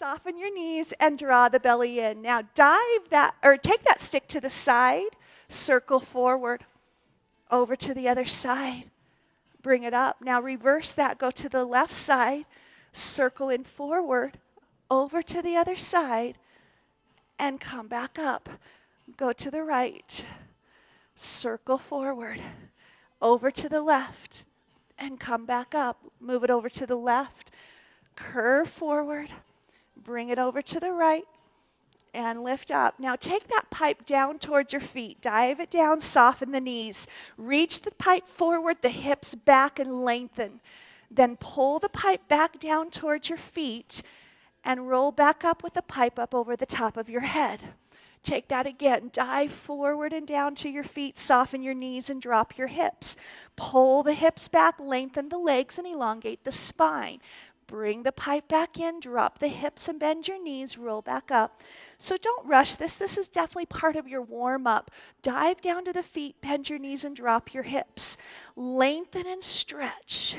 Soften your knees and draw the belly in. Now dive that, or take that stick to the side, circle forward, over to the other side. Bring it up. Now reverse that, go to the left side, circle in forward, over to the other side, and come back up. Go to the right, circle forward, over to the left, and come back up. Move it over to the left, curve forward, bring it over to the right, and lift up. Now take that pipe down towards your feet. Dive it down, soften the knees. Reach the pipe forward, the hips back and lengthen. Then pull the pipe back down towards your feet and roll back up with the pipe up over the top of your head. Take that again. Dive forward and down to your feet. Soften your knees and drop your hips. Pull the hips back, lengthen the legs, and elongate the spine. Bring the pipe back in, drop the hips and bend your knees, roll back up. So don't rush this. This is definitely part of your warm-up. Dive down to the feet, bend your knees, and drop your hips. Lengthen and stretch.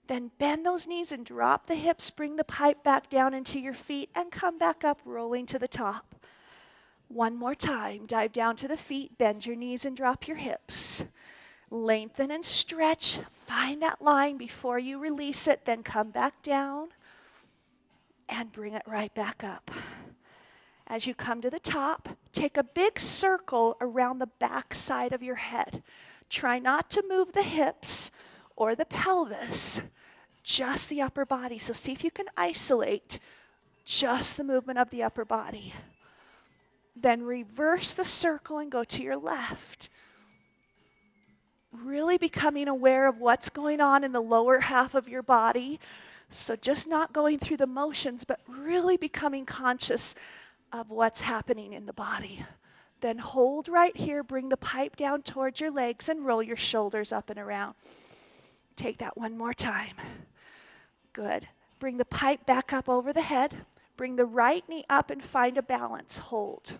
Then bend those knees and drop the hips. Bring the pipe back down into your feet and come back up, rolling to the top. One more time. Dive down to the feet, bend your knees, and drop your hips. Lengthen and stretch. Find that line before you release it. Then come back down and bring it right back up. As you come to the top, take a big circle around the back side of your head. Try not to move the hips or the pelvis, just the upper body. So see if you can isolate just the movement of the upper body. Then reverse the circle and go to your left. Really becoming aware of what's going on in the lower half of your body. So just not going through the motions, but really becoming conscious of what's happening in the body. Then hold right here, bring the pipe down towards your legs and roll your shoulders up and around. Take that one more time. Good. Bring the pipe back up over the head. Bring the right knee up and find a balance. Hold.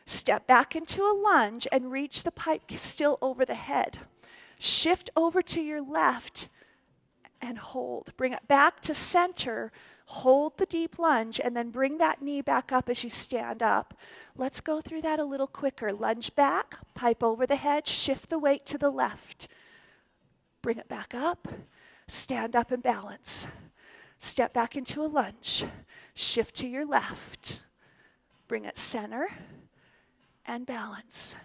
Step back into a lunge and reach the pipe still over the head. Shift over to your left and hold. Bring it back to center. Hold the deep lunge and then bring that knee back up as you stand up. Let's go through that a little quicker. Lunge back, pipe over the head, shift the weight to the left. Bring it back up, stand up and balance. Step back into a lunge. Shift to your left. Bring it center and balance.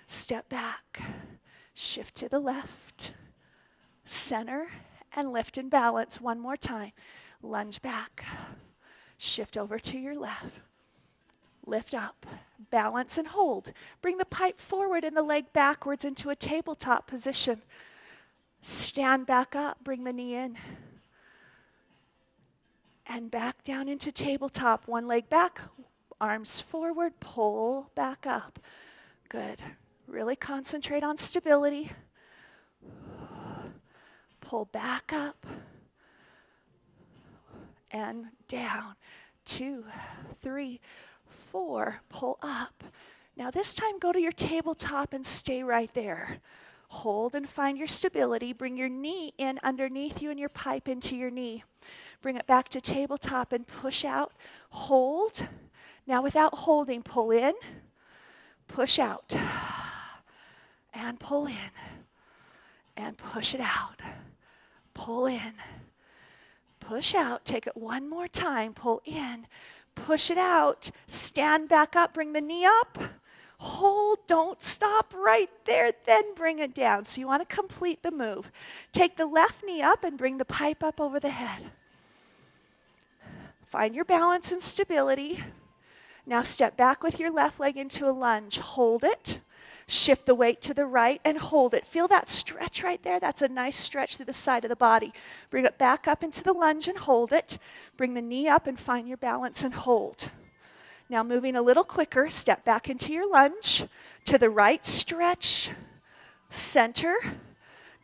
Step back, shift to the left, center, and lift and balance. One more time. Lunge back, shift over to your left, lift up, balance and hold. Bring the pipe forward and the leg backwards into a tabletop position. Stand back up, bring the knee in, and back down into tabletop. One leg back, arms forward, pull back up. Good. Really concentrate on stability. Pull back up and down. 2, 3, 4. Pull up. Now this time go to your tabletop and stay right there. Hold and find your stability. Bring your knee in underneath you and your pipe into your knee. Bring it back to tabletop and push out. Hold. Now without holding, pull in, push out, and pull in, and push it out. Pull in, push out. Take it one more time. Pull in, push it out. Stand back up, bring the knee up. Hold, don't stop right there, then bring it down. So you want to complete the move. Take the left knee up and bring the pipe up over the head. Find your balance and stability. Now step back with your left leg into a lunge. Hold it. Shift the weight to the right and hold it. Feel that stretch right there? That's a nice stretch through the side of the body. Bring it back up into the lunge and hold it. Bring the knee up and find your balance and hold. Now moving a little quicker, step back into your lunge. To the right, stretch, center,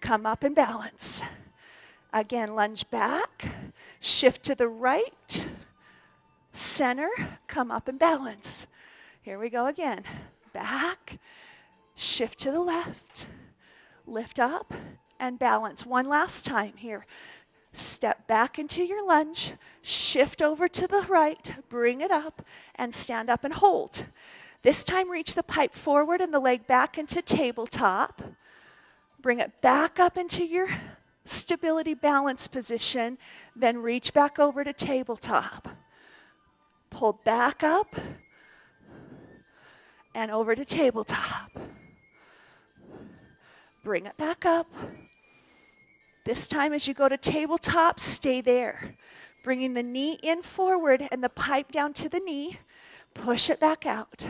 come up and balance. Again, lunge back, shift to the right, center, come up and balance. Here we go again. Back, shift to the left, lift up and balance. One last time here. Step back into your lunge, shift over to the right, bring it up, and stand up and hold. This time reach the pipe forward and the leg back into tabletop. Bring it back up into your stability balance position, then reach back over to tabletop. Pull back up and over to tabletop. Bring it back up. This time as you go to tabletop, stay there. Bringing the knee in forward and the pipe down to the knee. Push it back out.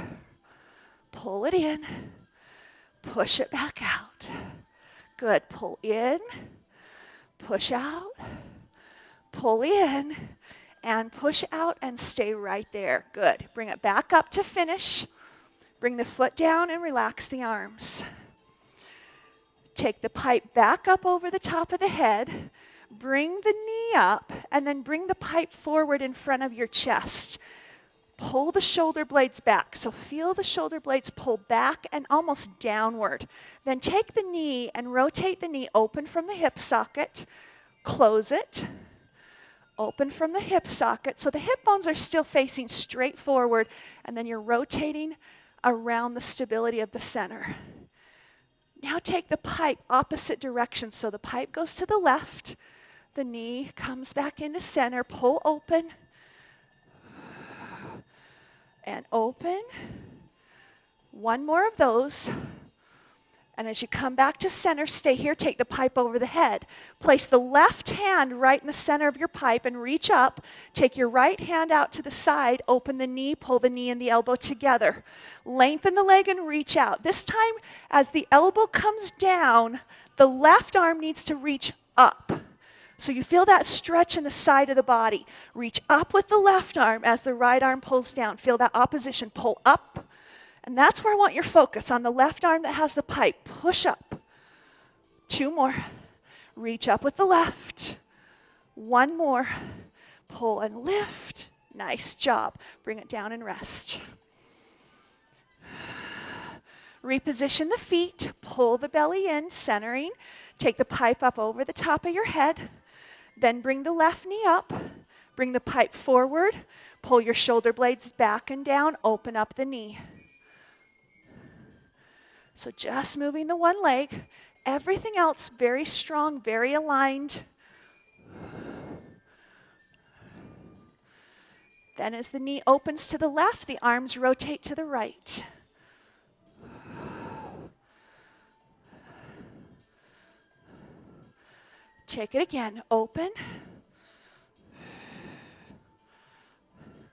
Pull it in. Push it back out. Good. Pull in. Push out. Pull in. And push out and stay right there. Good. Bring it back up to finish. Bring the foot down and relax the arms. Take the pipe back up over the top of the head. Bring the knee up and then bring the pipe forward in front of your chest. Pull the shoulder blades back. So feel the shoulder blades pull back and almost downward. Then take the knee and rotate the knee open from the hip socket. Close it. Open from the hip socket. So the hip bones are still facing straight forward, and then you're rotating around the stability of the center. Now take the pipe opposite direction. So the pipe goes to the left. The knee comes back into center. Pull open. And open. One more of those. And as you come back to center, stay here. Take the pipe over the head. Place the left hand right in the center of your pipe and reach up. Take your right hand out to the side. Open the knee. Pull the knee and the elbow together. Lengthen the leg and reach out. This time, as the elbow comes down, the left arm needs to reach up. So you feel that stretch in the side of the body. Reach up with the left arm as the right arm pulls down. Feel that opposition. Pull up. And that's where I want your focus, on the left arm that has the pipe. Push up. Two more. Reach up with the left. One more. Pull and lift. Nice job. Bring it down and rest. Reposition the feet. Pull the belly in, centering. Take the pipe up over the top of your head. Then bring the left knee up. Bring the pipe forward. Pull your shoulder blades back and down. Open up the knee. So just moving the one leg. Everything else very strong, very aligned. Then as the knee opens to the left, the arms rotate to the right. Take it again. Open.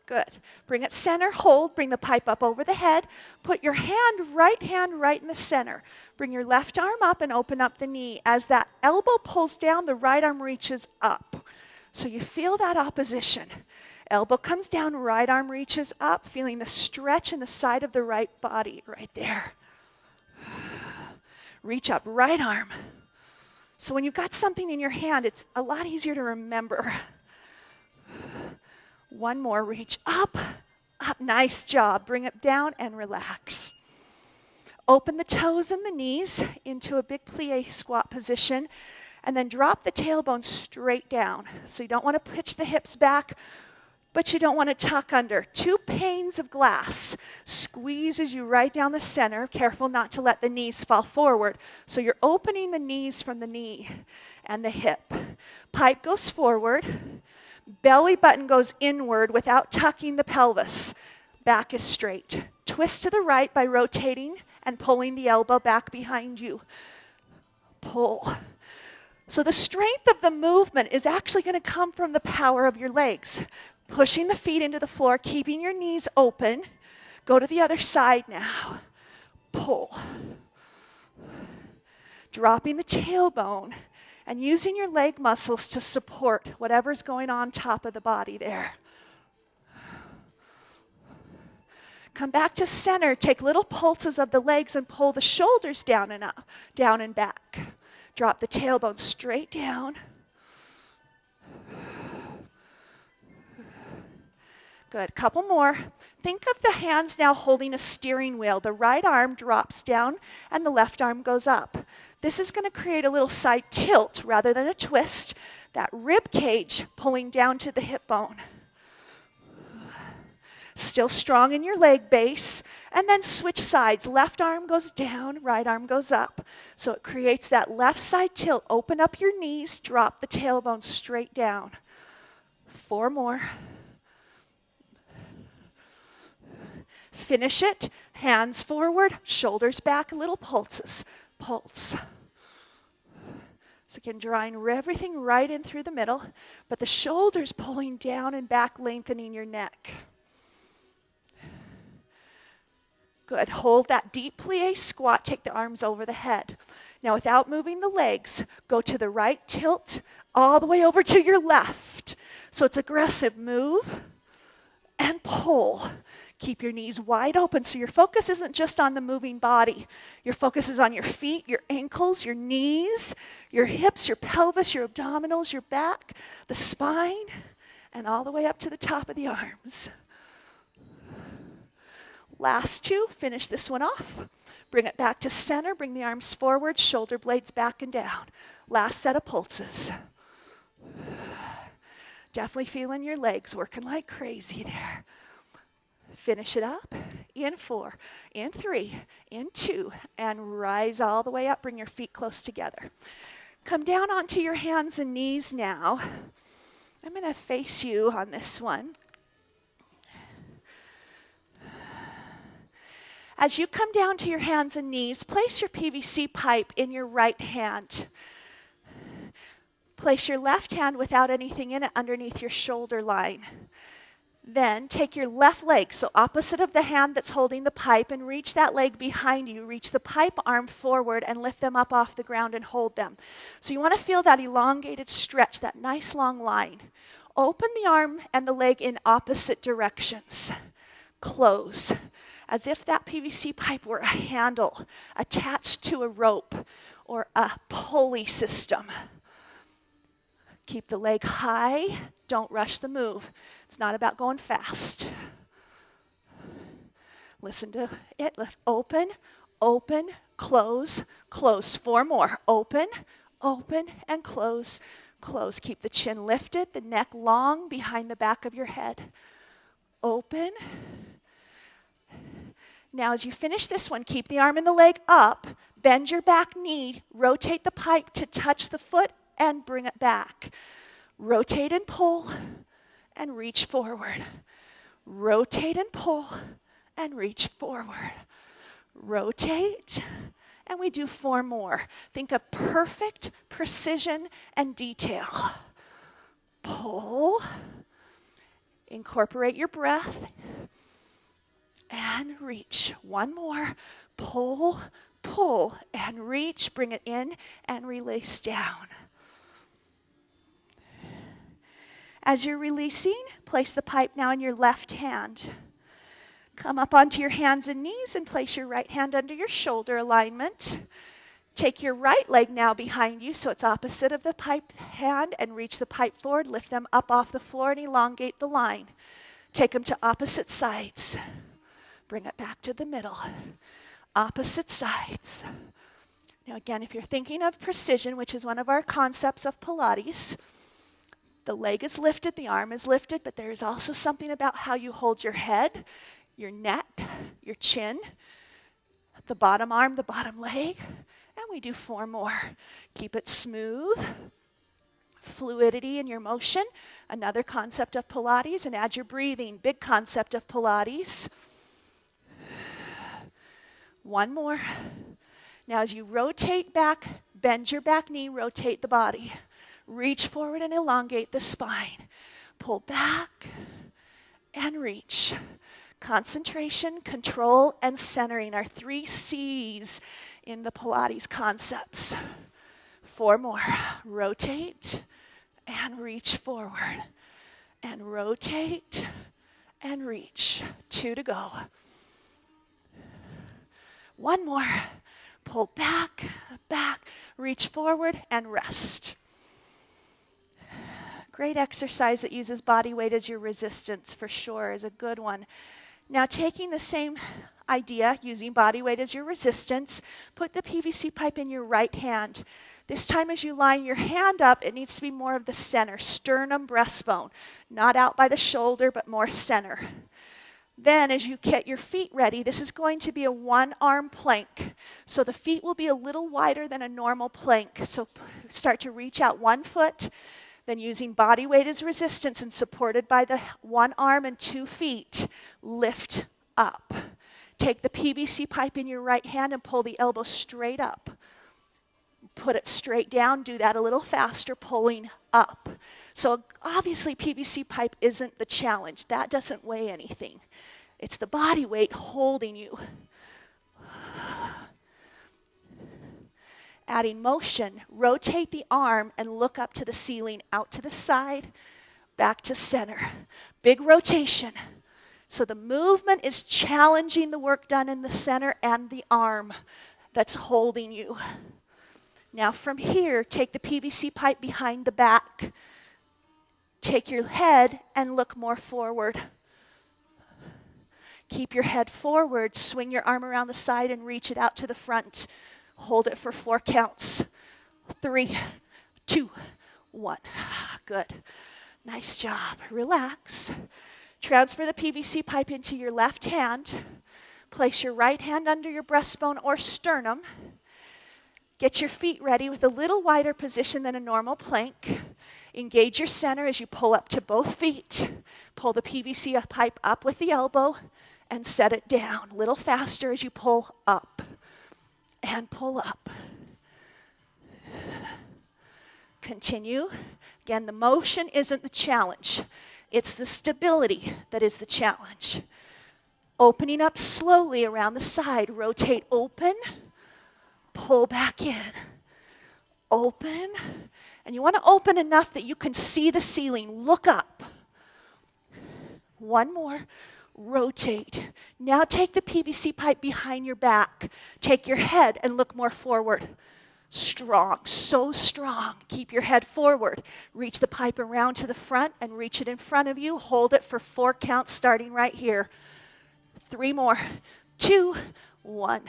Good. Bring it center, hold, bring the pipe up over the head. Put your right hand right in the center. Bring your left arm up and open up the knee. As that elbow pulls down, the right arm reaches up. So you feel that opposition. Elbow comes down, right arm reaches up, feeling the stretch in the side of the right body right there. Reach up, right arm. So when you've got something in your hand, it's a lot easier to remember. One more, reach up, up, nice job. Bring it down and relax. Open the toes and the knees into a big plie squat position, and then drop the tailbone straight down. So you don't want to pitch the hips back, but you don't want to tuck under. 2 panes of glass squeezes you right down the center. Careful not to let the knees fall forward. So you're opening the knees from the knee and the hip. Pipe goes forward. Belly button goes inward without tucking the pelvis. Back is straight. Twist to the right by rotating and pulling the elbow back behind you. Pull. So the strength of the movement is actually going to come from the power of your legs. Pushing the feet into the floor, keeping your knees open. Go to the other side now. Pull. Dropping the tailbone and using your leg muscles to support whatever's going on top of the body there. Come back to center. Take little pulses of the legs and pull the shoulders down and up, down and back. Drop the tailbone straight down. Good. Couple more. Think of the hands now holding a steering wheel. The right arm drops down and the left arm goes up. This is going to create a little side tilt rather than a twist. That rib cage pulling down to the hip bone. Still strong in your leg base, and then switch sides. Left arm goes down, right arm goes up. So it creates that left side tilt. Open up your knees, drop the tailbone straight down. 4 more. Finish it. Hands forward, shoulders back, little pulses. Pulse. So again, drawing everything right in through the middle, but the shoulders pulling down and back, lengthening your neck. Good. Hold that deep plie squat. Take the arms over the head. Now, without moving the legs, go to the right, tilt all the way over to your left. So it's aggressive. Move and pull. Keep your knees wide open so your focus isn't just on the moving body. Your focus is on your feet, your ankles, your knees, your hips, your pelvis, your abdominals, your back, the spine, and all the way up to the top of the arms. Last 2, finish this one off. Bring it back to center, bring the arms forward, shoulder blades back and down. Last set of pulses. Definitely feeling your legs working like crazy there. Finish it up in 4, in 3, in 2, and rise all the way up. Bring your feet close together. Come down onto your hands and knees now. I'm going to face you on this one. As you come down to your hands and knees, place your PVC pipe in your right hand. Place your left hand without anything in it underneath your shoulder line. Then take your left leg, so opposite of the hand that's holding the pipe, and reach that leg behind you. Reach the pipe arm forward and lift them up off the ground and hold them. So you want to feel that elongated stretch, that nice long line. Open the arm and the leg in opposite directions. Close. As if that PVC pipe were a handle attached to a rope or a pulley system. Keep the leg high. Don't rush the move. It's not about going fast. Listen to it. Open, open, close, close. 4 more. Open, open, and close, close. Keep the chin lifted, the neck long behind the back of your head. Open. Now, as you finish this one, keep the arm and the leg up. Bend your back knee. Rotate the pipe to touch the foot and bring it back. Rotate and pull and reach forward. Rotate and pull and reach forward. Rotate, and we do 4 more. Think of perfect precision and detail. Pull, incorporate your breath, and reach. 1 more. Pull, pull, and reach. Bring it in and release down. As you're releasing, place the pipe now in your left hand. Come up onto your hands and knees and place your right hand under your shoulder alignment. Take your right leg now behind you so it's opposite of the pipe hand and reach the pipe forward. Lift them up off the floor and elongate the line. Take them to opposite sides. Bring it back to the middle. Opposite sides. Now again, if you're thinking of precision, which is one of our concepts of Pilates, the leg is lifted, the arm is lifted, but there is also something about how you hold your head, your neck, your chin, the bottom arm, the bottom leg, and we do 4 more. Keep it smooth. Fluidity in your motion, another concept of Pilates, and add your breathing, big concept of Pilates. 1 more. Now as you rotate back, bend your back knee, rotate the body. Reach forward and elongate the spine. Pull back and reach. Concentration, control, and centering are 3 C's in the Pilates concepts. 4 more. Rotate and reach forward. And rotate and reach. 2 to go. 1 more. Pull back, back, reach forward, and rest. Great exercise that uses body weight as your resistance, for sure, is a good one. Now taking the same idea, using body weight as your resistance, put the PVC pipe in your right hand. This time as you line your hand up, it needs to be more of the center, sternum, breastbone, not out by the shoulder, but more center. Then as you get your feet ready, this is going to be a one-arm plank. So the feet will be a little wider than a normal plank. So start to reach out one foot, then using body weight as resistance and supported by the one arm and 2 feet, lift up. Take the PVC pipe in your right hand and pull the elbow straight up. Put it straight down, do that a little faster, pulling up. So obviously PVC pipe isn't the challenge. That doesn't weigh anything. It's the body weight holding you. Adding motion, rotate the arm and look up to the ceiling, out to the side, back to center. Big rotation. So the movement is challenging the work done in the center and the arm that's holding you. Now from here, take the PVC pipe behind the back. Take your head and look more forward. Keep your head forward, swing your arm around the side and reach it out to the front. Hold it for 4 counts. 3, 2, 1. Good. Nice job. Relax. Transfer the PVC pipe into your left hand. Place your right hand under your breastbone or sternum. Get your feet ready with a little wider position than a normal plank. Engage your center as you pull up to both feet. Pull the PVC pipe up with the elbow and set it down. A little faster as you pull up and pull up. Continue. Again, the motion isn't the challenge. It's the stability that is the challenge. Opening up slowly around the side. Rotate open. Pull back in. Open. And you want to open enough that you can see the ceiling. Look up. One more. Rotate. Now take the PVC pipe behind your back. Take your head and look more forward. Strong, so strong. Keep your head forward. Reach the pipe around to the front and reach it in front of you. Hold it for 4 counts starting right here. 3 more. 2, 1.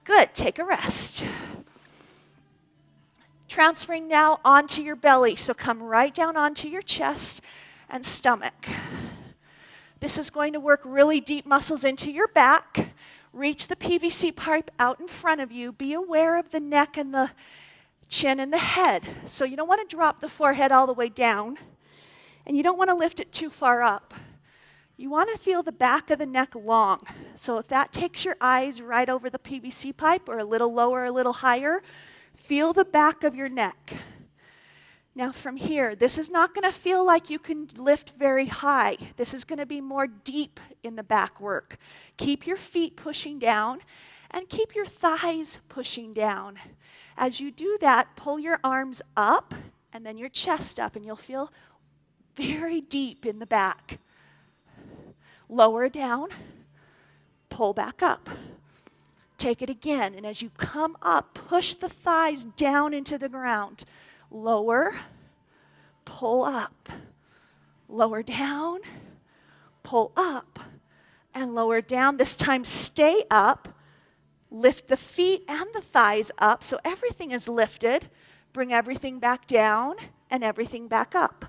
Good, take a rest. Transferring now onto your belly. So come right down onto your chest and stomach. This is going to work really deep muscles into your back. Reach the PVC pipe out in front of you. Be aware of the neck and the chin and the head. So you don't want to drop the forehead all the way down, and you don't want to lift it too far up. You want to feel the back of the neck long. So if that takes your eyes right over the PVC pipe or a little lower, a little higher, feel the back of your neck. Now from here, this is not going to feel like you can lift very high. This is going to be more deep in the back work. Keep your feet pushing down and keep your thighs pushing down. As you do that, pull your arms up and then your chest up, and you'll feel very deep in the back. Lower down, pull back up. Take it again, and as you come up, push the thighs down into the ground. Lower, pull up, lower down, pull up, and lower down. This time stay up, lift the feet and the thighs up so everything is lifted. Bring everything back down and everything back up.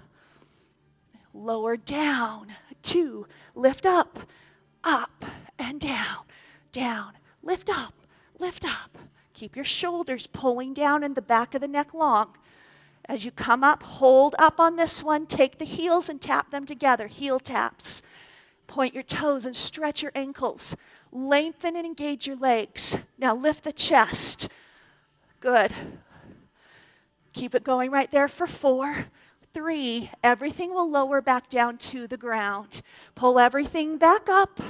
Lower down, 2, lift up, and down, down, lift up, lift up. Keep your shoulders pulling down and the back of the neck long. As you come up, hold up on this one. Take the heels and tap them together. Heel taps. Point your toes and stretch your ankles. Lengthen and engage your legs. Now lift the chest. Good. Keep it going right there for 4, 3. Everything will lower back down to the ground. Pull everything back up.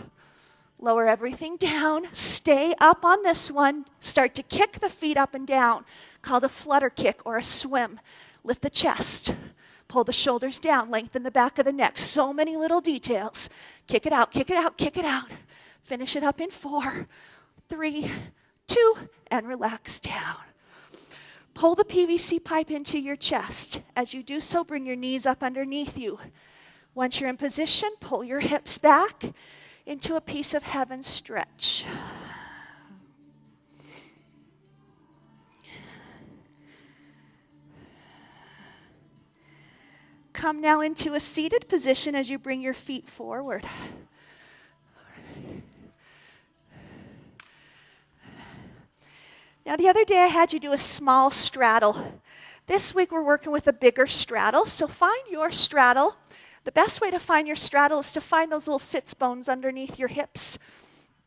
Lower everything down. Stay up on this one. Start to kick the feet up and down, called a flutter kick or a swim. Lift the chest. Pull the shoulders down. Lengthen the back of the neck. So many little details. Kick it out, kick it out, kick it out. Finish it up in 4, 3, 2, and relax down. Pull the PVC pipe into your chest. As you do so, bring your knees up underneath you. Once you're in position, pull your hips back. into a piece of heaven stretch. Come now into a seated position as you bring your feet forward. Now, the other day I had you do a small straddle. This week we're working with a bigger straddle, so find your straddle. The best way to find your straddle is to find those little sits bones underneath your hips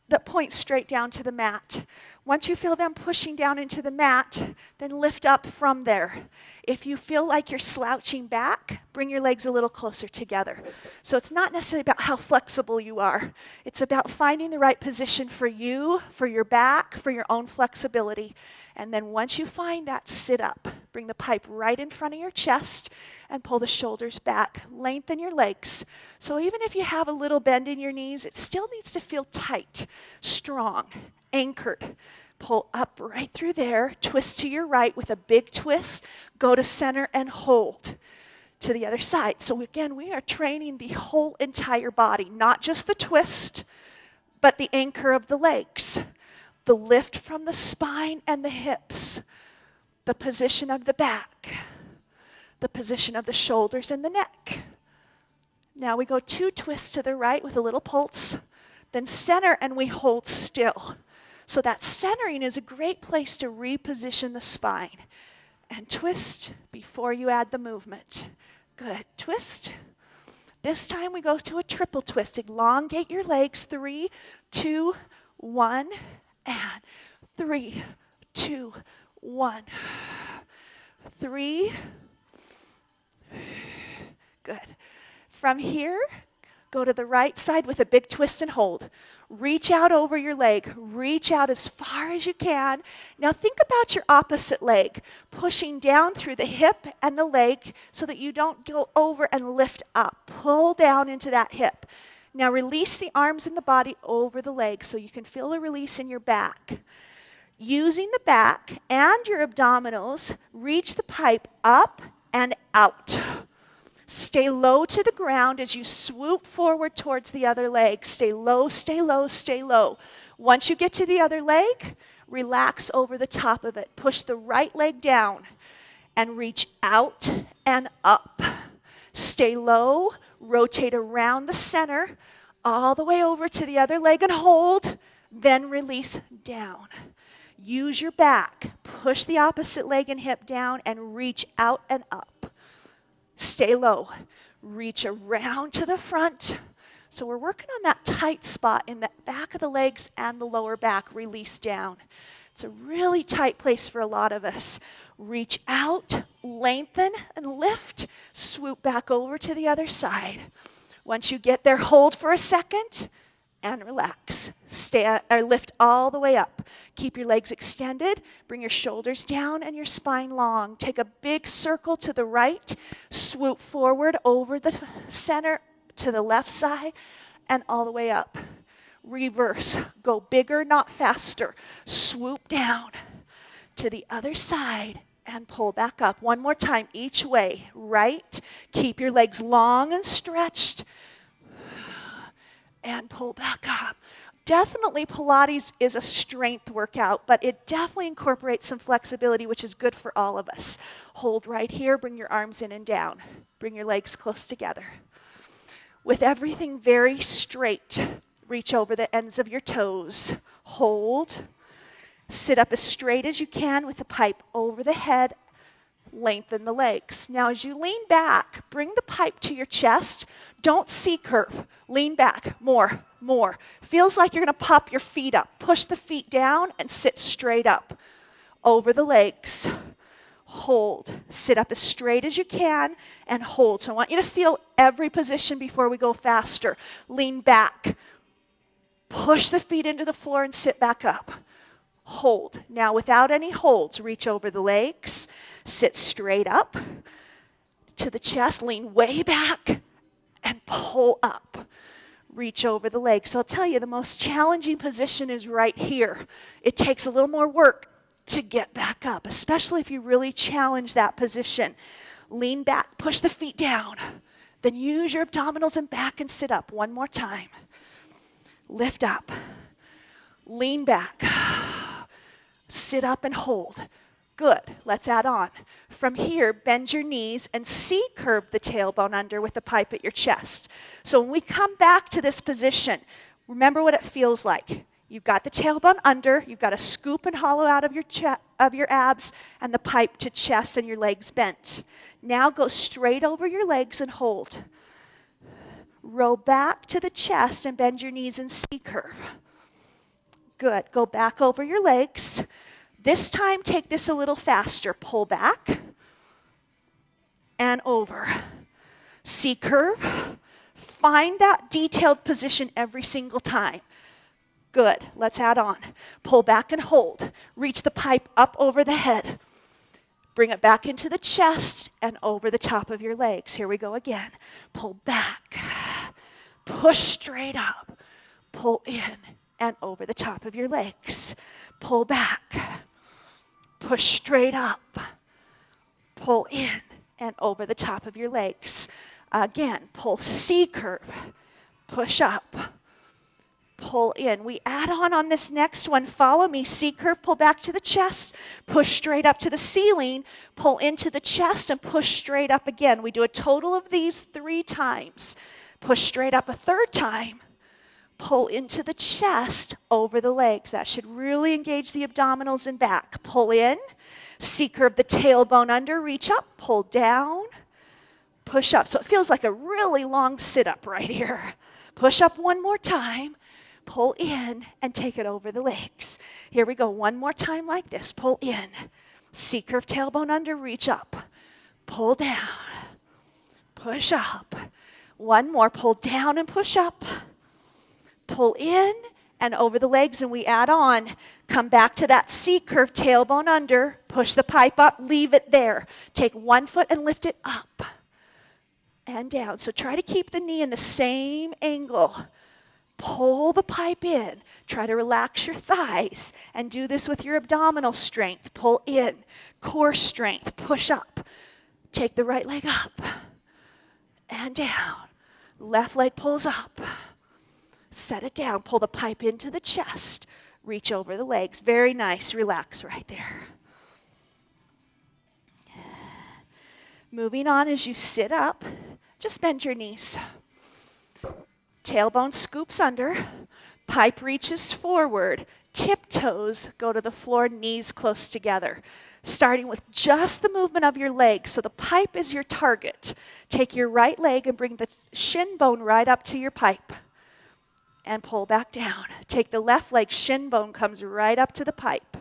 that point straight down to the mat. Once you feel them pushing down into the mat, then lift up from there. If you feel like you're slouching back, bring your legs a little closer together. So it's not necessarily about how flexible you are. It's about finding the right position for you, for your back, for your own flexibility. And then once you find that, sit up. Bring the pipe right in front of your chest and pull the shoulders back. Lengthen your legs. So even if you have a little bend in your knees, it still needs to feel tight, strong, anchored. Pull up right through there. Twist to your right with a big twist. Go to center and hold to the other side. So again, we are training the whole entire body, not just the twist, but the anchor of the legs. The lift from the spine and the hips, the position of the back, the position of the shoulders and the neck. Now we go 2 twists to the right with a little pulse, then center and we hold still. So that centering is a great place to reposition the spine. And twist before you add the movement. Good, twist. This time we go to a triple twist. Elongate your legs, 3, 2, 1. And 3, 2, 1. 3. Good. From here, go to the right side with a big twist and hold. Reach out over your leg. Reach out as far as you can. Now think about your opposite leg, pushing down through the hip and the leg so that you don't go over and lift up. Pull down into that hip. Now release the arms and the body over the legs so you can feel a release in your back. Using the back and your abdominals, reach the pipe up and out. Stay low to the ground as you swoop forward towards the other leg. Stay low, stay low, stay low. Once you get to the other leg, relax over the top of it. Push the right leg down and reach out and up. Stay low, rotate around the center, all the way over to the other leg and hold, then release down. Use your back, push the opposite leg and hip down and reach out and up. Stay low, reach around to the front. So we're working on that tight spot in the back of the legs and the lower back, release down. It's a really tight place for a lot of us. Reach out, lengthen and lift, swoop back over to the other side. Once you get there, hold for a second and relax. Lift all the way up. Keep your legs extended. Bring your shoulders down and your spine long. Take a big circle to the right. Swoop forward over the center to the left side and all the way up. Reverse. Go bigger, not faster. Swoop down to the other side and pull back up. One more time each way. Right. Keep your legs long and stretched. And pull back up. Definitely Pilates is a strength workout, but it definitely incorporates some flexibility, which is good for all of us. Hold right here. Bring your arms in and down. Bring your legs close together. With everything very straight, reach over the ends of your toes. Hold. Sit up as straight as you can with the pipe over the head. Lengthen the legs. Now as you lean back, bring the pipe to your chest. Don't C-curve. Lean back. More. Feels like you're going to pop your feet up. Push the feet down and sit straight up. Over the legs. Hold. Sit up as straight as you can and hold. So I want you to feel every position before we go faster. Lean back. Push the feet into the floor and sit back up. Hold. Now without any holds, reach over the legs. Sit straight up to the chest. Lean way back and pull up. Reach over the legs. So I'll tell you, the most challenging position is right here. It takes a little more work to get back up, especially if you really challenge that position. Lean back, push the feet down. Then use your abdominals and back and sit up. One more time. Lift up. Lean back. Sit up and hold. Good. Let's add on. From here, bend your knees and C-curve the tailbone under with the pipe at your chest. So when we come back to this position, remember what it feels like. You've got the tailbone under, you've got a scoop and hollow out of your abs, and the pipe to chest and your legs bent. Now go straight over your legs and hold. Roll back to the chest and bend your knees and C-curve. Good. Go back over your legs. This time, take this a little faster. Pull back and over. C-curve. Find that detailed position every single time. Good. Let's add on. Pull back and hold. Reach the pipe up over the head. Bring it back into the chest and over the top of your legs. Here we go again. Pull back. Push straight up. Pull in and over the top of your legs. Pull back. Push straight up. Pull in and over the top of your legs. Again, pull C-curve. Push up. Pull in. We add on this next one. Follow me. C-curve, pull back to the chest. Push straight up to the ceiling. Pull into the chest and push straight up again. We do a total of these 3 times. Push straight up a 3rd time. Pull into the chest, over the legs. That should really engage the abdominals and back. Pull in. C-curve the tailbone under. Reach up. Pull down. Push up. So it feels like a really long sit-up right here. Push up one more time. Pull in and take it over the legs. Here we go. One more time like this. Pull in. C-curve tailbone under. Reach up. Pull down. Push up. One more. Pull down and push up. Pull in and over the legs, and we add on. Come back to that C-curve, tailbone under. Push the pipe up. Leave it there. Take one foot and lift it up and down. So try to keep the knee in the same angle. Pull the pipe in. Try to relax your thighs and do this with your abdominal strength. Pull in. Core strength. Push up. Take the right leg up and down. Left leg pulls up. Set it down. Pull the pipe into the chest. Reach over the legs. Very nice. Relax right there. Moving on as you sit up, just bend your knees. Tailbone scoops under. Pipe reaches forward. Tiptoes go to the floor, knees close together. Starting with just the movement of your legs. So the pipe is your target. Take your right leg and bring the shin bone right up to your pipe. And pull back down. Take the left leg, shin bone comes right up to the pipe.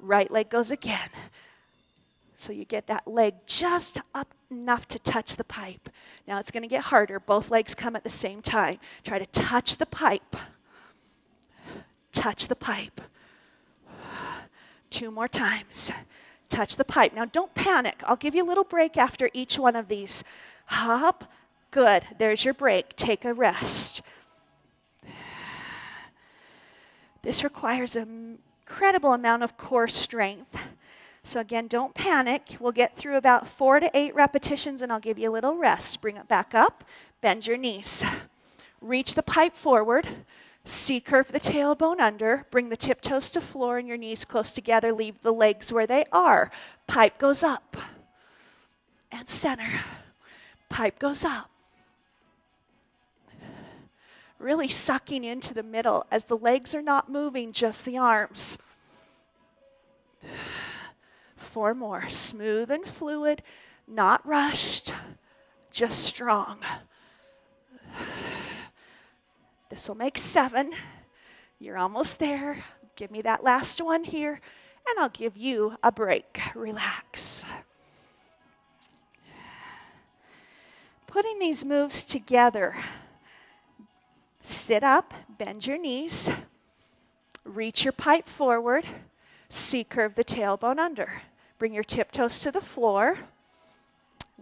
Right leg goes again. So you get that leg just up enough to touch the pipe. Now it's going to get harder. Both legs come at the same time. Try to touch the pipe. Touch the pipe. 2 more times. Touch the pipe. Now don't panic. I'll give you a little break after each one of these. Hop. Good. There's your break. Take a rest. This requires an incredible amount of core strength. So again, don't panic. We'll get through about 4 to 8 repetitions and I'll give you a little rest. Bring it back up. Bend your knees. Reach the pipe forward. C-curve the tailbone under. Bring the tiptoes to floor and your knees close together. Leave the legs where they are. Pipe goes up. And center. Pipe goes up. Really sucking into the middle as the legs are not moving, just the arms. 4 more. Smooth and fluid, not rushed, just strong. This will make 7. You're almost there. Give me that last one here, and I'll give you a break. Relax. Putting these moves together. Sit up, bend your knees, reach your pipe forward, C-curve the tailbone under. Bring your tiptoes to the floor.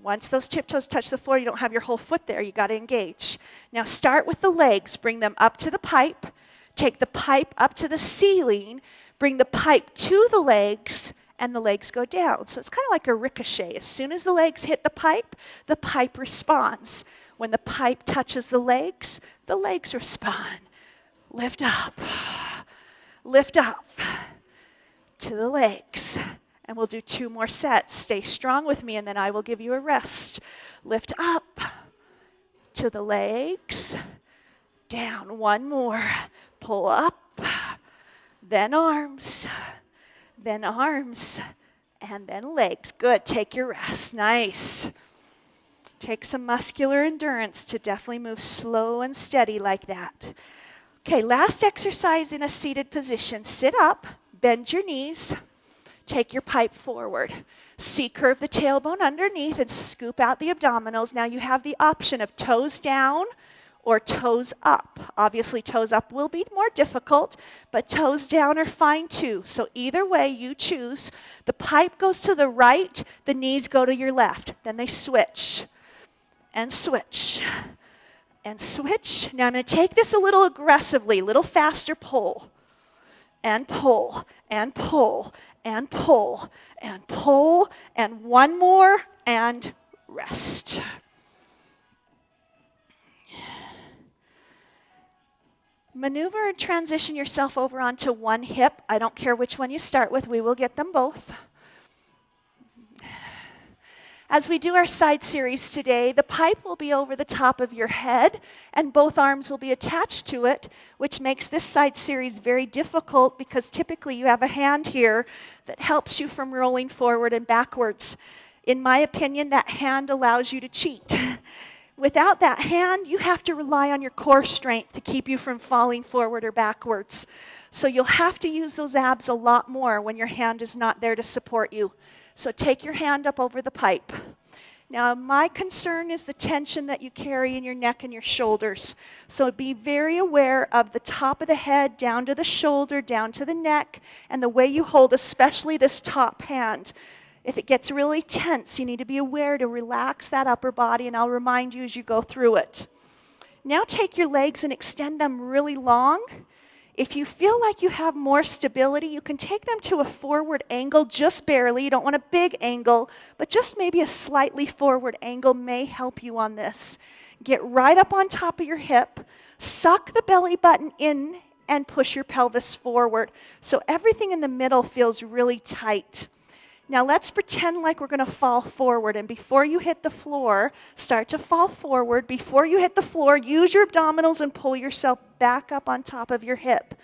Once those tiptoes touch the floor, you don't have your whole foot there. You got to engage. Now start with the legs. Bring them up to the pipe. Take the pipe up to the ceiling. Bring the pipe to the legs, and the legs go down. So it's kind of like a ricochet. As soon as the legs hit the pipe responds. When the pipe touches the legs respond. Lift up. Lift up to the legs. And we'll do 2 more sets. Stay strong with me, and then I will give you a rest. Lift up to the legs. Down. 1 more. Pull up. Then arms. Then arms. And then legs. Good. Take your rest. Nice. Take some muscular endurance to definitely move slow and steady like that. Okay, last exercise in a seated position. Sit up, bend your knees, take your pipe forward. C-curve the tailbone underneath and scoop out the abdominals. Now you have the option of toes down or toes up. Obviously, toes up will be more difficult, but toes down are fine too. So either way you choose. The pipe goes to the right, the knees go to your left. Then they switch and switch. And switch. Now I'm going to take this a little aggressively, a little faster pull. And pull, and pull, and pull, and pull, and 1 more, and rest. Maneuver and transition yourself over onto one hip. I don't care which one you start with, we will get them both. As we do our side series today, the pipe will be over the top of your head and both arms will be attached to it, which makes this side series very difficult because typically you have a hand here that helps you from rolling forward and backwards. In my opinion, that hand allows you to cheat. Without that hand, you have to rely on your core strength to keep you from falling forward or backwards. So you'll have to use those abs a lot more when your hand is not there to support you. So take your hand up over the pipe. Now, my concern is the tension that you carry in your neck and your shoulders. So be very aware of the top of the head, down to the shoulder, down to the neck, and the way you hold, especially this top hand. If it gets really tense, you need to be aware to relax that upper body, and I'll remind you as you go through it. Now take your legs and extend them really long. If you feel like you have more stability, you can take them to a forward angle just barely. You don't want a big angle, but just maybe a slightly forward angle may help you on this. Get right up on top of your hip, suck the belly button in, and push your pelvis forward. So everything in the middle feels really tight. Now let's pretend like we're going to fall forward, and before you hit the floor, start to fall forward. Before you hit the floor, use your abdominals and pull yourself back up on top of your hip.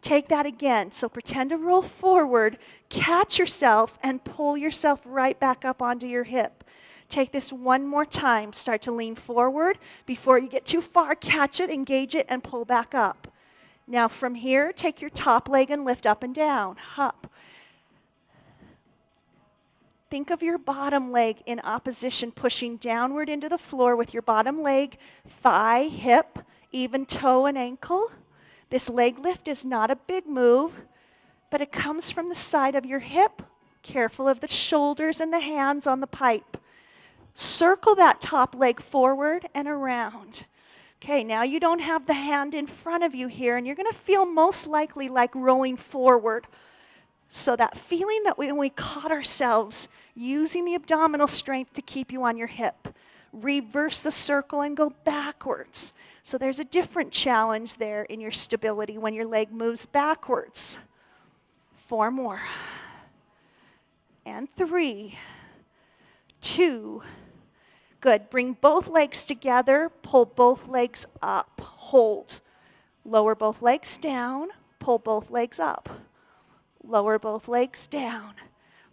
Take that again. So pretend to roll forward, catch yourself, and pull yourself right back up onto your hip. Take this 1 more time. Start to lean forward. Before you get too far, catch it, engage it, and pull back up. Now from here, take your top leg and lift up and down. Up. Think of your bottom leg in opposition, pushing downward into the floor with your bottom leg, thigh, hip, even toe and ankle. This leg lift is not a big move, but it comes from the side of your hip. Careful of the shoulders and the hands on the pipe. Circle that top leg forward and around. Okay, now you don't have the hand in front of you here, and you're going to feel most likely like rolling forward. So that feeling that when we caught ourselves using the abdominal strength to keep you on your hip, reverse the circle and go backwards. So there's a different challenge there in your stability when your leg moves backwards. 4 more. And 3, 2. Good. Bring both legs together. Pull both legs up. Hold. Lower both legs down. Pull both legs up. Lower both legs down.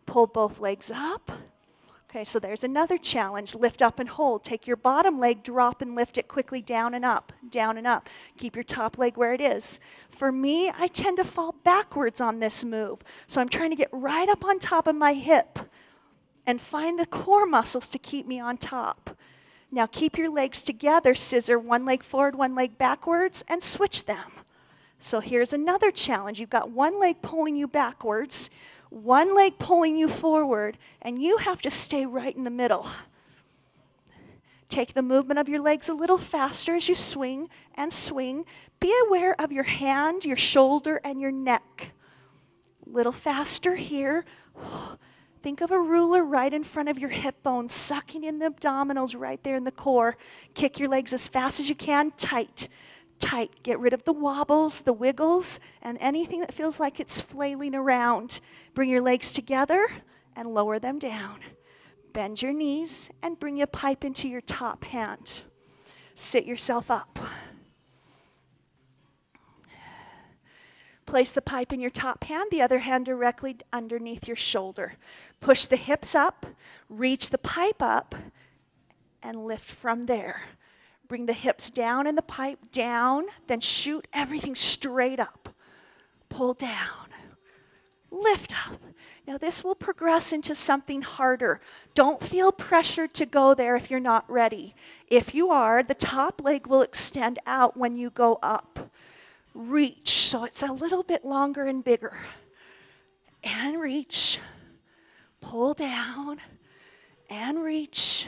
Pull both legs up. Okay, so there's another challenge. Lift up and hold. Take your bottom leg, drop and lift it quickly down and up, down and up. Keep your top leg where it is. For me, I tend to fall backwards on this move. So I'm trying to get right up on top of my hip and find the core muscles to keep me on top. Now keep your legs together, scissor 1 leg forward, 1 leg backwards, and switch them. So here's another challenge. You've got 1 leg pulling you backwards, 1 leg pulling you forward, and you have to stay right in the middle. Take the movement of your legs a little faster as you swing and swing. Be aware of your hand, your shoulder, and your neck. A little faster here. Think of a ruler right in front of your hip bone, sucking in the abdominals right there in the core. Kick your legs as fast as you can, tight. tight. Get rid of the wobbles, the wiggles, and anything that feels like it's flailing around. Bring your legs together and lower them down. Bend your knees and bring your pipe into your top hand. Sit yourself up. Place the pipe in your top hand, the other hand directly underneath your shoulder. Push the hips up, reach the pipe up, and lift from there. Bring the hips down and the pipe down, then shoot everything straight up. Pull down, lift up. Now this will progress into something harder. Don't feel pressured to go there if you're not ready. If you are, the top leg will extend out when you go up. Reach, so it's a little bit longer and bigger. And reach, pull down, and reach.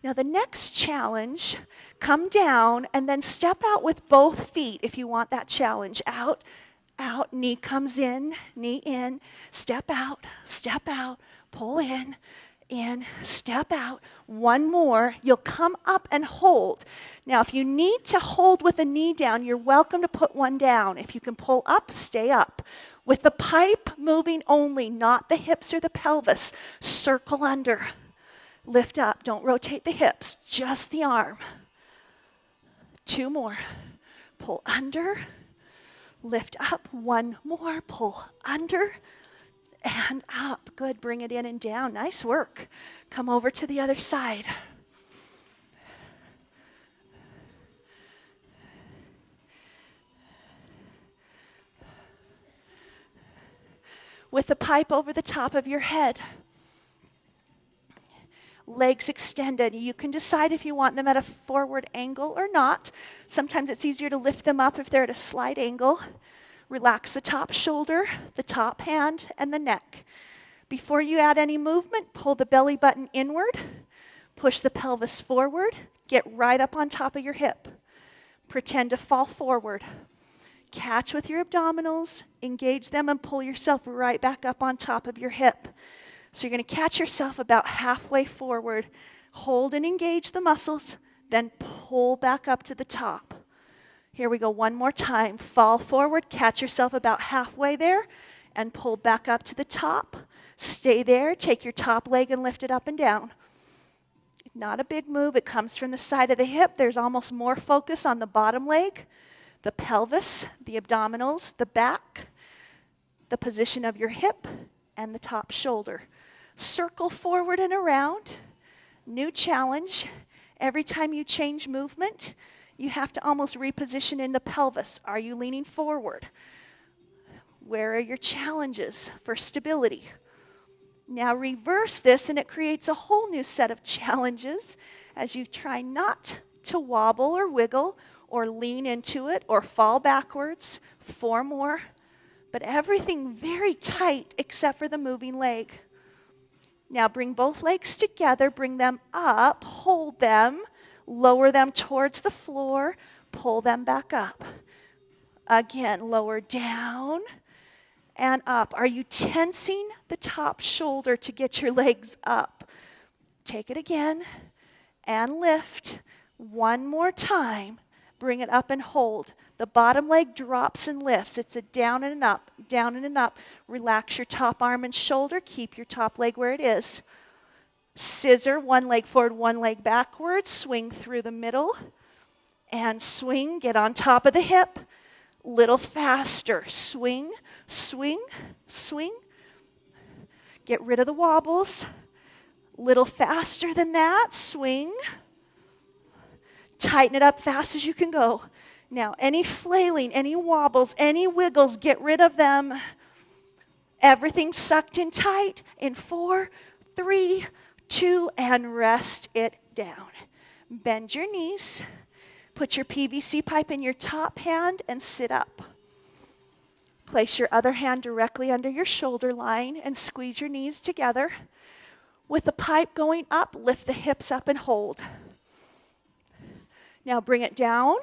Now the next challenge, come down and then step out with both feet if you want that challenge. Out, out, knee comes in, step out, pull in, step out. One more, you'll come up and hold. Now if you need to hold with a knee down, you're welcome to put one down. If you can pull up, stay up. With the pipe moving only, not the hips or the pelvis, circle under. Lift up, don't rotate the hips, just the arm. Two more, pull under, lift up, one more, pull under, and up. Good, bring it in and down, nice work. Come over to the other side. With the pipe over the top of your head. Legs extended. You can decide if you want them at a forward angle or not. Sometimes it's easier to lift them up if they're at a slight angle. Relax the top shoulder, the top hand, and the neck. Before you add any movement, pull the belly button inward, push the pelvis forward, get right up on top of your hip. Pretend to fall forward. Catch with your abdominals, engage them, and pull yourself right back up on top of your hip. So you're going to catch yourself about halfway forward. Hold and engage the muscles, then pull back up to the top. Here we go, one more time. Fall forward, catch yourself about halfway there, and pull back up to the top. Stay there, take your top leg and lift it up and down. Not a big move, it comes from the side of the hip. There's almost more focus on the bottom leg, the pelvis, the abdominals, the back, the position of your hip, and the top shoulder. Circle forward and around. New challenge. Every time you change movement, you have to almost reposition in the pelvis. Are you leaning forward? Where are your challenges for stability? Now reverse this and it creates a whole new set of challenges as you try not to wobble or wiggle or lean into it or fall backwards. 4 more. But everything very tight except for the moving leg. Now bring both legs together, bring them up, hold them, lower them towards the floor, pull them back up. Again, lower down and up. Are you tensing the top shoulder to get your legs up? Take it again and lift. One more time. Bring it up and hold. The bottom leg drops and lifts. It's a down and an up, down and an up. Relax your top arm and shoulder. Keep your top leg where it is. Scissor, one leg forward, one leg backwards. Swing through the middle. And swing, get on top of the hip. Little faster. Swing, swing, swing. Get rid of the wobbles. Little faster than that. Swing. Tighten it up fast as you can go. Now, any flailing, any wobbles, any wiggles, get rid of them. Everything sucked in tight in 4, 3, 2, and rest it down. Bend your knees. Put your PVC pipe in your top hand and sit up. Place your other hand directly under your shoulder line and squeeze your knees together. With the pipe going up, lift the hips up and hold. Now bring it down,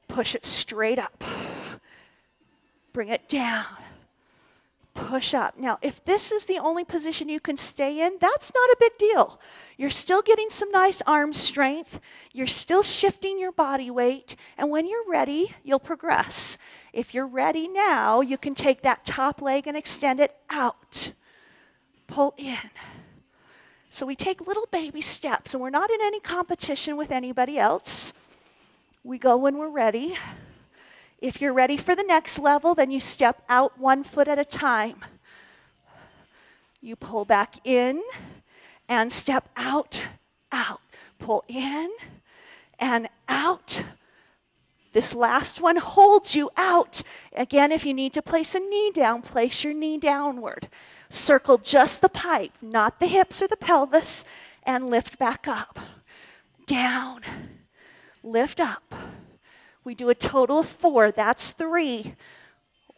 push it straight up. Bring it down, push up. Now, if this is the only position you can stay in, that's not a big deal. You're still getting some nice arm strength. You're still shifting your body weight. And when you're ready, you'll progress. If you're ready now, you can take that top leg and extend it out. Pull in. So we take little baby steps, and we're not in any competition with anybody else. We go when we're ready. If you're ready for the next level, then you step out 1 foot at a time. You pull back in and step out, out. Pull in and out. This last one holds you out. Again, if you need to place a knee down, place your knee downward. Circle just the pipe, not the hips or the pelvis, and lift back up. Down. Lift up. We do a total of 4. That's 3.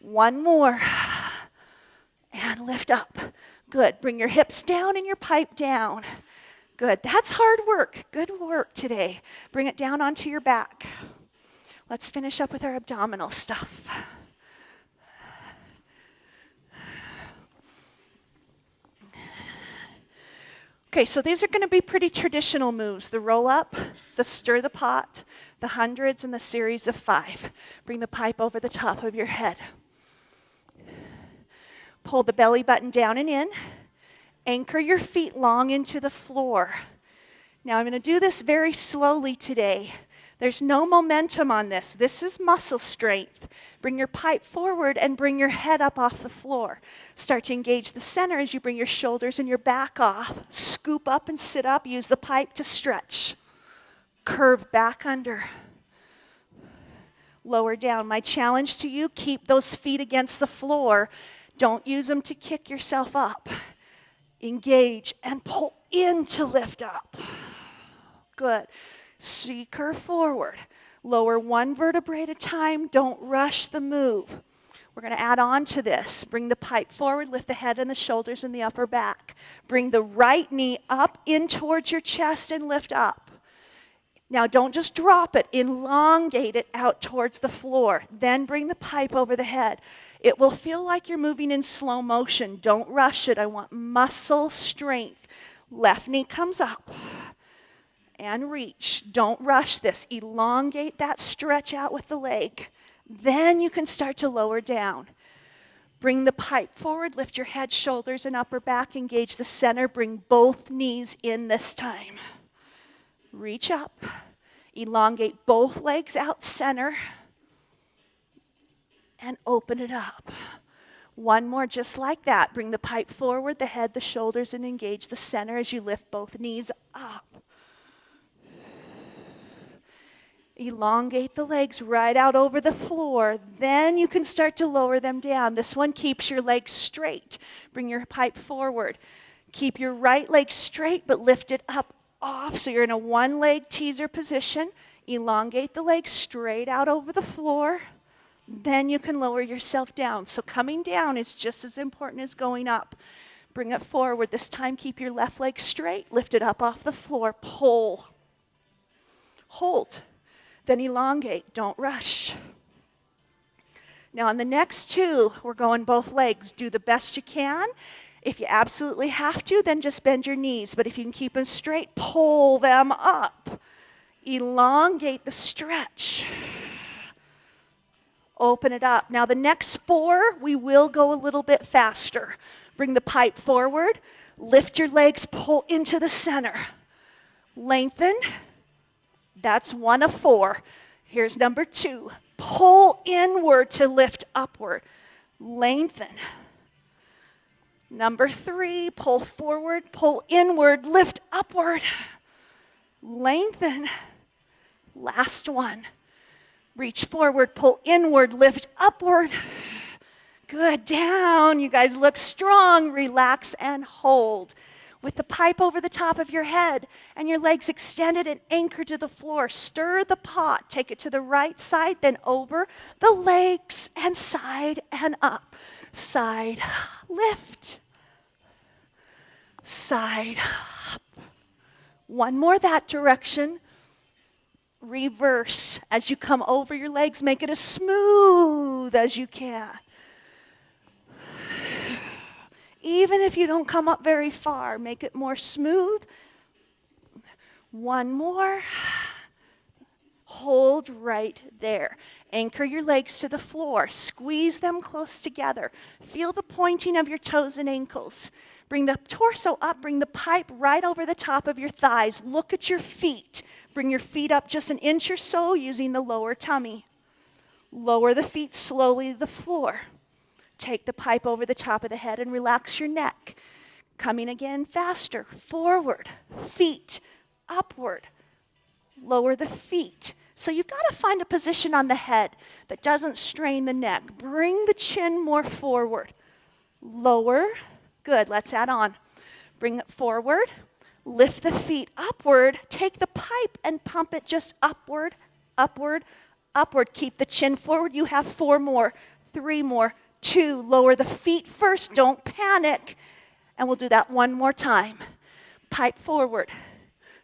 1 more. And lift up. Good. Bring your hips down and your pipe down. Good. That's hard work. Good work today. Bring it down onto your back. Let's finish up with our abdominal stuff. Okay, so these are going to be pretty traditional moves. The roll up, the stir the pot, the hundreds, and the series of 5. Bring the pipe over the top of your head. Pull the belly button down and in. Anchor your feet long into the floor. Now I'm going to do this very slowly today. There's no momentum on this. This is muscle strength. Bring your pipe forward and bring your head up off the floor. Start to engage the center as you bring your shoulders and your back off. Scoop up and sit up. Use the pipe to stretch. Curve back under. Lower down. My challenge to you, keep those feet against the floor. Don't use them to kick yourself up. Engage and pull in to lift up. Good. So you curve forward. Lower 1 vertebrae at a time. Don't rush the move. We're going to add on to this. Bring the pipe forward. Lift the head and the shoulders and the upper back. Bring the right knee up in towards your chest and lift up. Now don't just drop it. Elongate it out towards the floor. Then bring the pipe over the head. It will feel like you're moving in slow motion. Don't rush it. I want muscle strength. Left knee comes up. And reach. Don't rush this. Elongate that stretch out with the leg. Then you can start to lower down. Bring the pipe forward. Lift your head, shoulders, and upper back. Engage the center. Bring both knees in this time. Reach up. Elongate both legs out center. And open it up. 1 more just like that. Bring the pipe forward, the head, the shoulders, and engage the center as you lift both knees up. Elongate the legs right out over the floor. Then you can start to lower them down. This one keeps your legs straight. Bring your pipe forward. Keep your right leg straight, but lift it up off. So you're in a 1-leg teaser position. Elongate the legs straight out over the floor. Then you can lower yourself down. So coming down is just as important as going up. Bring it forward. This time keep your left leg straight. Lift it up off the floor. Pull. Hold. Then elongate, don't rush. Now on the next 2, we're going both legs. Do the best you can. If you absolutely have to, then just bend your knees. But if you can keep them straight, pull them up. Elongate the stretch. Open it up. Now the next 4, we will go a little bit faster. Bring the pipe forward. Lift your legs, pull into the center. Lengthen. That's 1 of 4. Here's number 2. Pull inward to lift upward. Lengthen. Number 3, pull forward, pull inward, lift upward. Lengthen. Last one. Reach forward, pull inward, lift upward. Good. Down. You guys look strong. Relax and hold. With the pipe over the top of your head and your legs extended and anchored to the floor. Stir the pot. Take it to the right side, then over the legs and side and up. Side, lift. Side, up. 1 more that direction. Reverse. As you come over your legs, make it as smooth as you can. Even if you don't come up very far, make it more smooth. One more. Hold right there. Anchor your legs to the floor. Squeeze them close together. Feel the pointing of your toes and ankles. Bring the torso up. Bring the pipe right over the top of your thighs. Look at your feet. Bring your feet up just an inch or so using the lower tummy. Lower the feet slowly to the floor. Take the pipe over the top of the head and relax your neck. Coming again faster. Forward. Feet. Upward. Lower the feet. So you've got to find a position on the head that doesn't strain the neck. Bring the chin more forward. Lower. Good. Let's add on. Bring it forward. Lift the feet upward. Take the pipe and pump it just upward, upward, upward. Keep the chin forward. You have 4 more, 3 more, 2. Lower the feet first. Don't panic. And we'll do that one more time. Pipe forward.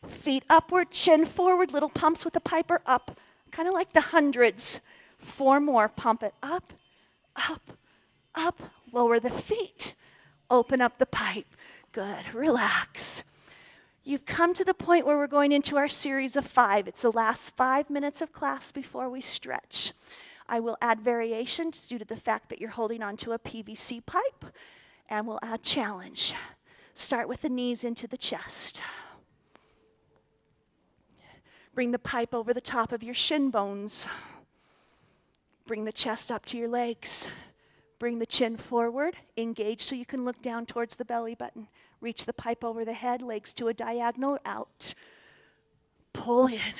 Feet upward, chin forward, little pumps with the piper up, kind of like the hundreds. 4 more, pump it up, up, up, lower the feet, open up the pipe. Good, relax. You've come to the point where we're going into our series of 5. It's the last 5 minutes of class before we stretch. I will add variations due to the fact that you're holding onto a PVC pipe, and we'll add challenge. Start with the knees into the chest. Bring the pipe over the top of your shin bones. Bring the chest up to your legs. Bring the chin forward. Engage so you can look down towards the belly button. Reach the pipe over the head, legs to a diagonal, out. Pull in.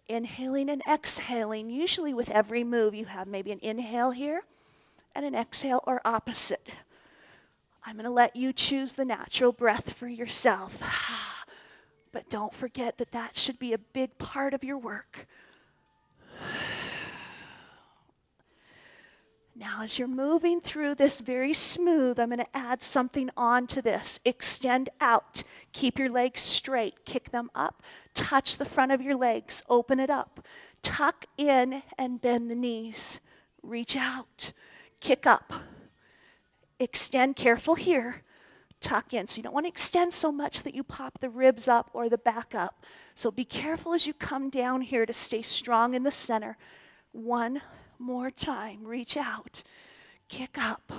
Inhaling and exhaling. Usually with every move you have maybe an inhale here and an exhale or opposite. I'm going to let you choose the natural breath for yourself. But don't forget that that should be a big part of your work. Now, as you're moving through this very smooth, I'm going to add something onto this. Extend out. Keep your legs straight. Kick them up. Touch the front of your legs. Open it up. Tuck in and bend the knees. Reach out. Kick up. Extend. Careful here. Tuck in. So you don't want to extend so much that you pop the ribs up or the back up. So be careful as you come down here to stay strong in the center. One more time. Reach out. Kick up.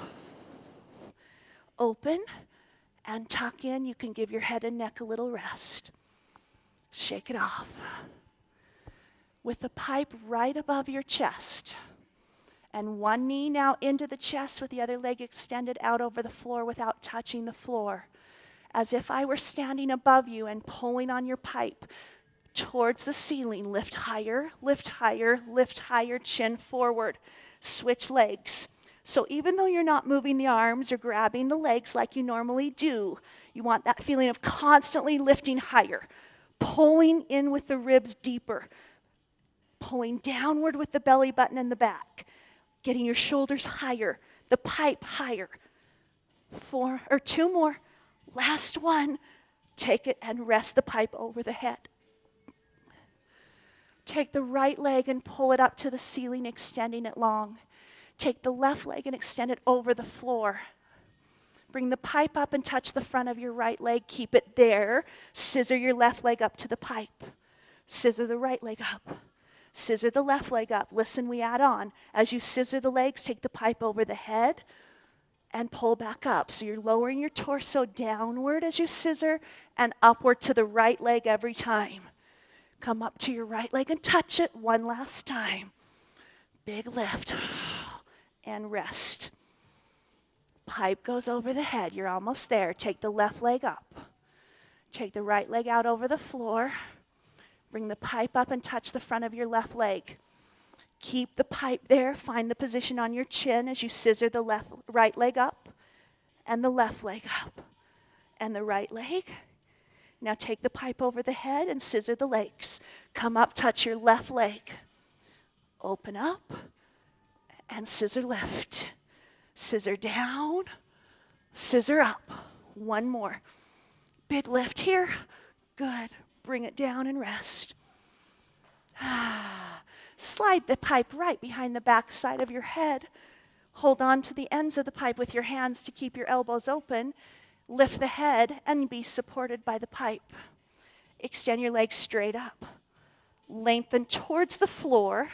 Open and tuck in. You can give your head and neck a little rest. Shake it off. With the pipe right above your chest. And one knee now into the chest with the other leg extended out over the floor without touching the floor. As if I were standing above you and pulling on your pipe towards the ceiling. Lift higher, lift higher, lift higher, chin forward. Switch legs. So even though you're not moving the arms or grabbing the legs like you normally do, you want that feeling of constantly lifting higher. Pulling in with the ribs deeper. Pulling downward with the belly button and the back. Getting your shoulders higher, the pipe higher. 4 or 2 more. Last one. Take it and rest the pipe over the head. Take the right leg and pull it up to the ceiling, extending it long. Take the left leg and extend it over the floor. Bring the pipe up and touch the front of your right leg. Keep it there. Scissor your left leg up to the pipe. Scissor the right leg up. Scissor the left leg up. Listen, we add on. As you scissor the legs, take the pipe over the head and pull back up. So you're lowering your torso downward as you scissor and upward to the right leg every time. Come up to your right leg and touch it one last time. Big lift and rest. Pipe goes over the head. You're almost there. Take the left leg up. Take the right leg out over the floor. Bring the pipe up and touch the front of your left leg. Keep the pipe there. Find the position on your chin as you scissor the right leg up and the left leg up and the right leg. Now take the pipe over the head and scissor the legs. Come up, touch your left leg. Open up and scissor lift. Scissor down, scissor up. One more. Big lift here. Good. Bring it down and rest. Slide the pipe right behind the back side of your head. Hold on to the ends of the pipe with your hands to keep your elbows open. Lift the head and be supported by the pipe. Extend your legs straight up. Lengthen towards the floor.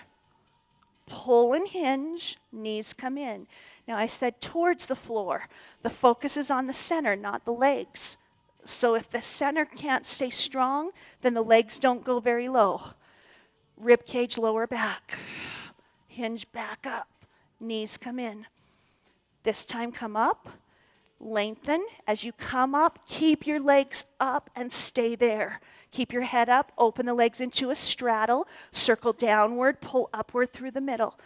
Pull and hinge. Knees come in. Now I said towards the floor. The focus is on the center, not the legs. So if the center can't stay strong, then the legs don't go very low. Rib cage, lower back. Hinge back up. Knees come in. This time come up. Lengthen. As you come up, keep your legs up and stay there. Keep your head up. Open the legs into a straddle. Circle downward. Pull upward through the middle.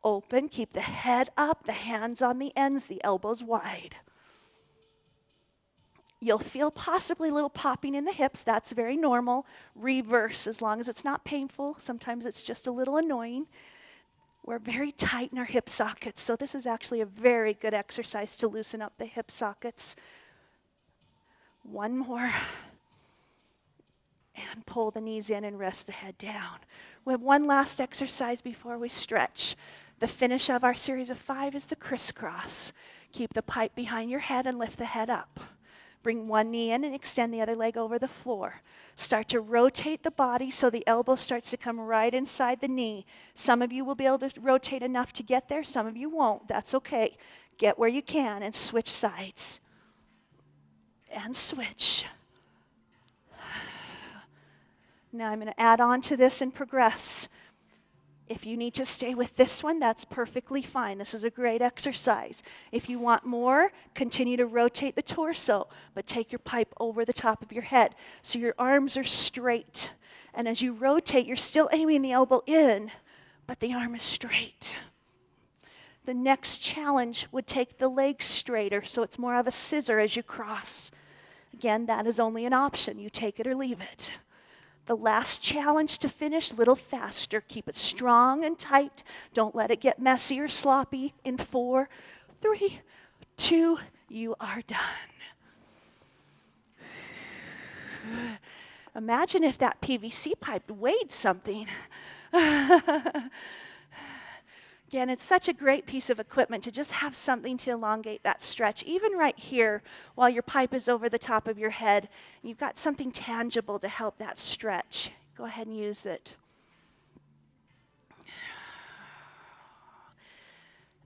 Open. Keep the head up. The hands on the ends. The elbows wide. You'll feel possibly a little popping in the hips. That's very normal. Reverse as long as it's not painful. Sometimes it's just a little annoying. We're very tight in our hip sockets, so this is actually a very good exercise to loosen up the hip sockets. One more. And pull the knees in and rest the head down. We have one last exercise before we stretch. The finish of our series of 5 is the crisscross. Keep the pipe behind your head and lift the head up. Bring one knee in and extend the other leg over the floor. Start to rotate the body so the elbow starts to come right inside the knee. Some of you will be able to rotate enough to get there. Some of you won't. That's okay. Get where you can and switch sides. And switch. Now I'm going to add on to this and progress. If you need to stay with this one, that's perfectly fine. This is a great exercise. If you want more, continue to rotate the torso, but take your pipe over the top of your head so your arms are straight. And as you rotate, you're still aiming the elbow in, but the arm is straight. The next challenge would take the legs straighter, so it's more of a scissor as you cross. Again, that is only an option. You take it or leave it. The last challenge to finish, a little faster. Keep it strong and tight. Don't let it get messy or sloppy. In 4, 3, 2, you are done. Imagine if that PVC pipe weighed something. Again, it's such a great piece of equipment to just have something to elongate that stretch. Even right here, while your pipe is over the top of your head, you've got something tangible to help that stretch. Go ahead and use it.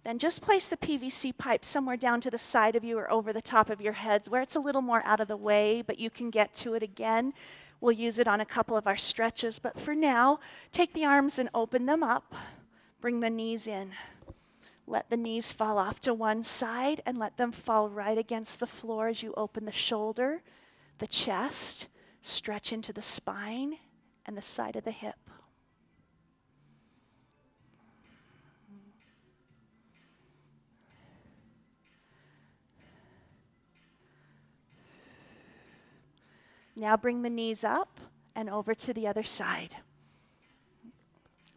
Then just place the PVC pipe somewhere down to the side of you or over the top of your heads where it's a little more out of the way, but you can get to it again. We'll use it on a couple of our stretches, but for now, take the arms and open them up. Bring the knees in. Let the knees fall off to one side and let them fall right against the floor as you open the shoulder, the chest, stretch into the spine and the side of the hip. Now bring the knees up and over to the other side.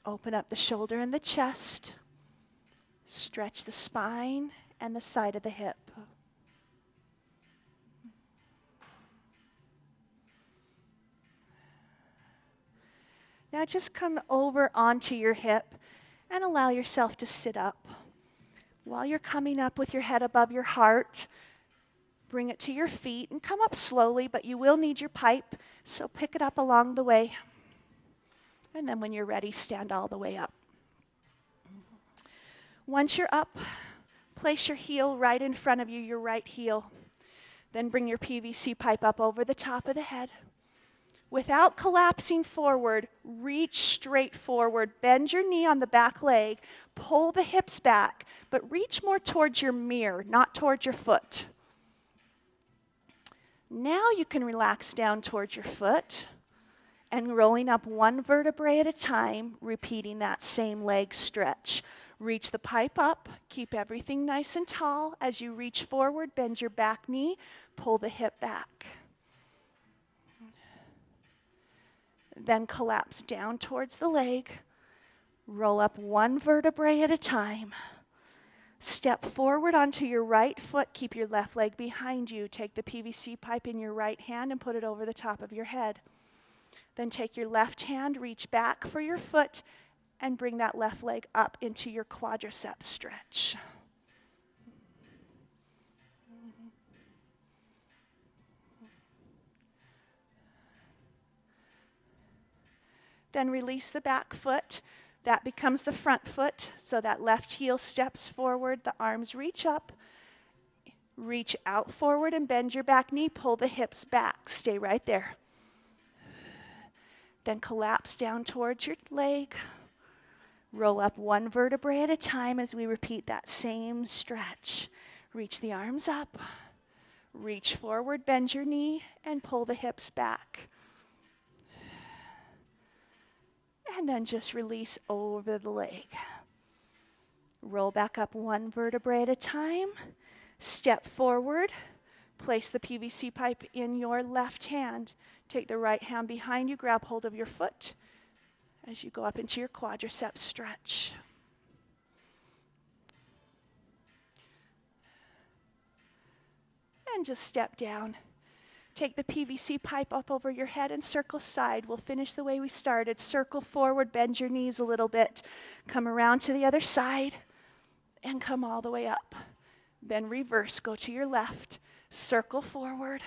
Open up the shoulder and the chest. Stretch the spine and the side of the hip. Now just come over onto your hip and allow yourself to sit up. While you're coming up with your head above your heart, bring it to your feet and come up slowly, but you will need your pipe, so pick it up along the way. And then when you're ready, stand all the way up. Once you're up, place your heel right in front of you, your right heel. Then bring your PVC pipe up over the top of the head. Without collapsing forward, reach straight forward. Bend your knee on the back leg. Pull the hips back, but reach more towards your mirror, not towards your foot. Now you can relax down towards your foot and rolling up one vertebrae at a time, repeating that same leg stretch. Reach the pipe up, keep everything nice and tall. As you reach forward, bend your back knee, pull the hip back. Then collapse down towards the leg, roll up one vertebrae at a time. Step forward onto your right foot, keep your left leg behind you. Take the PVC pipe in your right hand and put it over the top of your head. Then take your left hand, reach back for your foot, and bring that left leg up into your quadriceps stretch. Then release the back foot. That becomes the front foot. So that left heel steps forward. The arms reach up. Reach out forward and bend your back knee. Pull the hips back. Stay right there. Then collapse down towards your leg. Roll up one vertebrae at a time as we repeat that same stretch. Reach the arms up. Reach forward, bend your knee, and pull the hips back. And then just release over the leg. Roll back up one vertebrae at a time. Step forward. Place the PVC pipe in your left hand. Take the right hand behind you. Grab hold of your foot as you go up into your quadriceps stretch. And just step down. Take the PVC pipe up over your head and circle side. We'll finish the way we started. Circle forward, bend your knees a little bit. Come around to the other side and come all the way up. Then reverse, go to your left. Circle forward.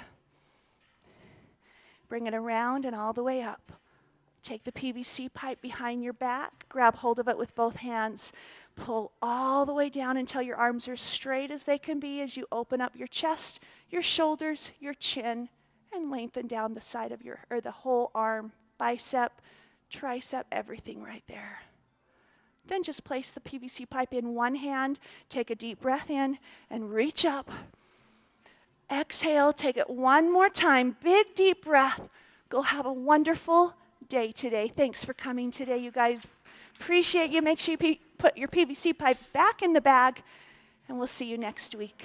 Bring it around and all the way up. Take the PVC pipe behind your back. Grab hold of it with both hands. Pull all the way down until your arms are as straight as they can be as you open up your chest, your shoulders, your chin, and lengthen down the side of the whole arm, bicep, tricep, everything right there. Then just place the PVC pipe in one hand, take a deep breath in, and reach up. Exhale, take it one more time, big deep breath. Go have a wonderful day today. Thanks for coming today, you guys. Appreciate you. Make sure you put your PVC pipes back in the bag, and we'll see you next week.